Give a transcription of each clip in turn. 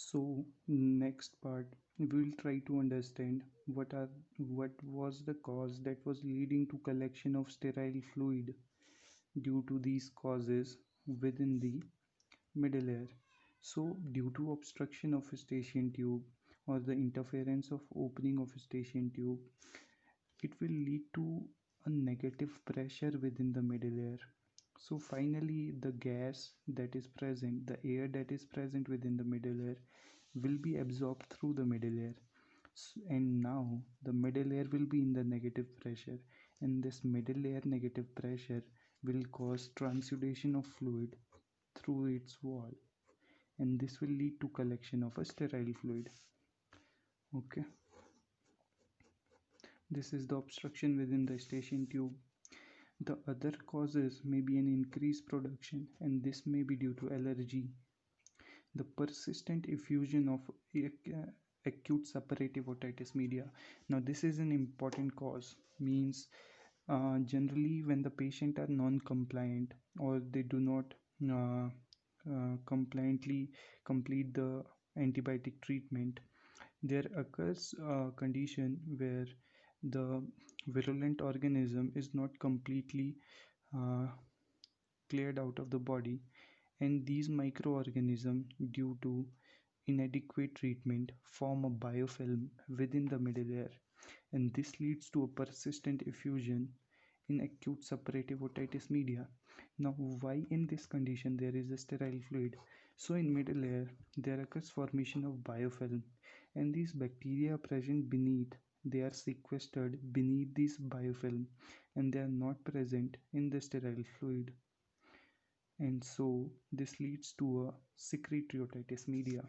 So next part we will try to understand what was the cause that was leading to collection of sterile fluid due to these causes within the middle ear. So due to obstruction of eustachian tube or the interference of opening of eustachian tube, it will lead to a negative pressure within the middle ear. So finally the gas that is present, the air that is present within the middle ear will be absorbed through the middle ear. And now the middle ear will be in the negative pressure, and this middle ear negative pressure will cause transudation of fluid through its wall, and this will lead to collection of a sterile fluid. Okay, this is the obstruction within the eustachian tube. The other causes may be an increased production, and this may be due to allergy. The persistent effusion of acute separative otitis media. Now this is an important cause, means generally when the patient are non-compliant or they do not compliantly complete the antibiotic treatment, there occurs a condition where the virulent organism is not completely uh, cleared out of the body, and these microorganisms, due to inadequate treatment, form a biofilm within the middle ear, and this leads to a persistent effusion in acute separative otitis media. Now, why in this condition there is a sterile fluid? So, in middle ear, there occurs formation of biofilm, and these bacteria present beneath, they are sequestered beneath this biofilm, and they are not present in the sterile fluid, and so this leads to a secretory otitis media.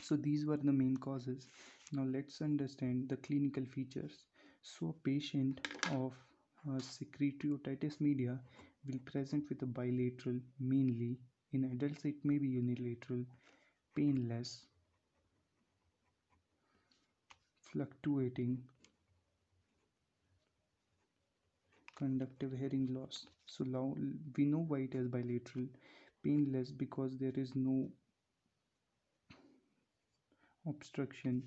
So these were the main causes. Now let's understand the clinical features. So a patient of secretory otitis media will present with a bilateral, mainly in adults it may be unilateral, painless, fluctuating, conductive hearing loss. So now we know why it is bilateral, painless because there is no obstruction,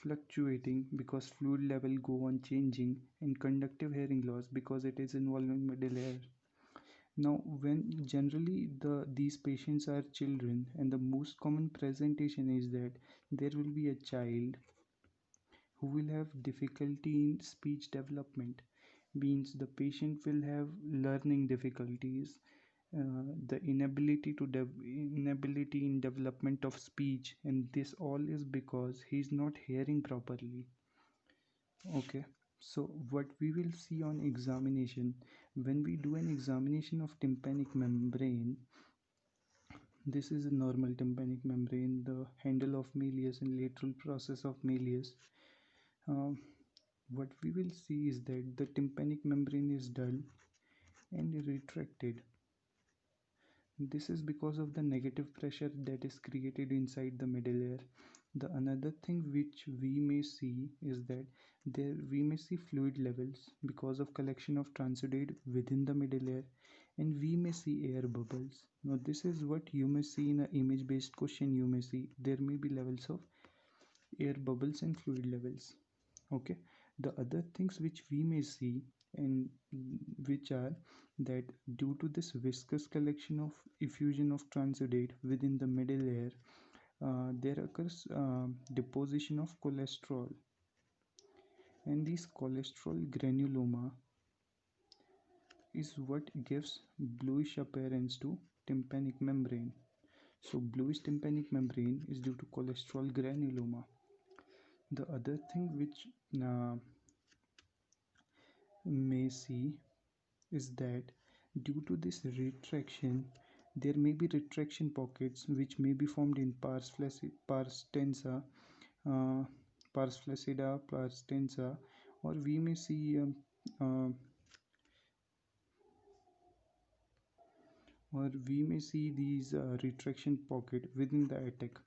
fluctuating because fluid level go on changing, and conductive hearing loss because it is involving middle ear. Now when generally these patients are children, and the most common presentation is that there will be a child who will have difficulty in speech development, means the patient will have learning difficulties, the inability in development of speech, and this all is because he is not hearing properly. Okay, so what we will see on examination, when we do an examination of tympanic membrane, this is a normal tympanic membrane, the handle of malleus and lateral process of malleus. uh, what we will see is that the tympanic membrane is dull and retracted. This is because of the negative pressure that is created inside the middle ear. The another thing which we may see is that there we may see fluid levels because of collection of transudate within the middle ear, and we may see air bubbles. Now this is what you may see in an image based question. You may see there may be levels of air bubbles and fluid levels. Okay, the other things which we may see, and which are that due to this viscous collection of effusion of transudate within the middle ear, there occurs deposition of cholesterol, and this cholesterol granuloma is what gives bluish appearance to tympanic membrane. So bluish tympanic membrane is due to cholesterol granuloma. The other thing which may see is that due to this retraction, there may be retraction pockets which may be formed in pars tensa, uh, pars flaccida, pars tensa, or we may see uh, these retraction pocket within the attic.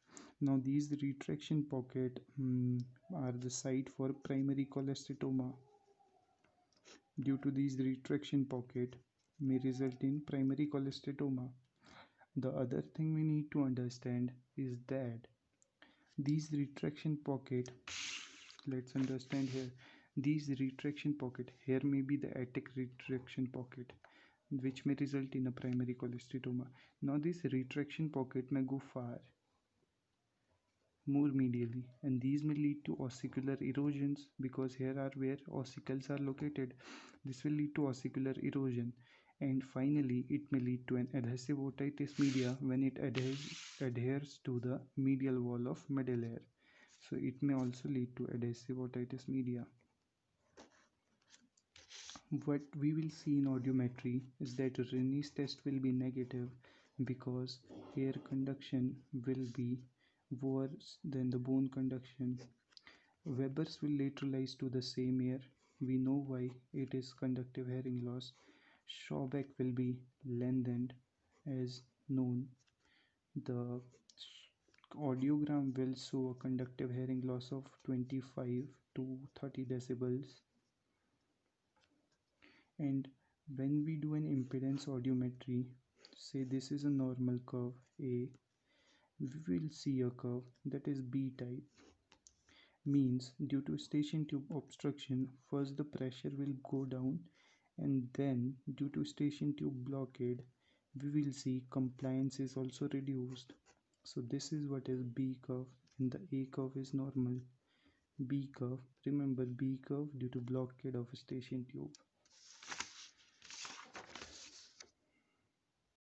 Now these retraction pocket are the site for primary cholesteatoma. Due to these retraction pocket may result in primary cholesteatoma. The other thing we need to understand is that these retraction pocket, let's understand here, these retraction pocket here may be the attic retraction pocket, which may result in a primary cholesteatoma. Now this retraction pocket may go far more medially, and these may lead to ossicular erosions, because here are where ossicles are located. This will lead to ossicular erosion, and finally it may lead to an adhesive otitis media when it adheres to the medial wall of middle ear. So it may also lead to adhesive otitis media. What we will see in audiometry is that Rennie's test will be negative because air conduction will be worse than the bone conduction. Webers will lateralize to the same ear. We know why, it is conductive hearing loss. Schaubeck will be lengthened as known. The audiogram will show a conductive hearing loss of 25 to 30 decibels. And when we do an impedance audiometry, say this is a normal curve A, we will see a curve that is B type. Means due to station tube obstruction, first the pressure will go down, and then due to station tube blockade, we will see compliance is also reduced. So this is what is B curve, and the A curve is normal. B curve, remember B curve due to blockade of station tube.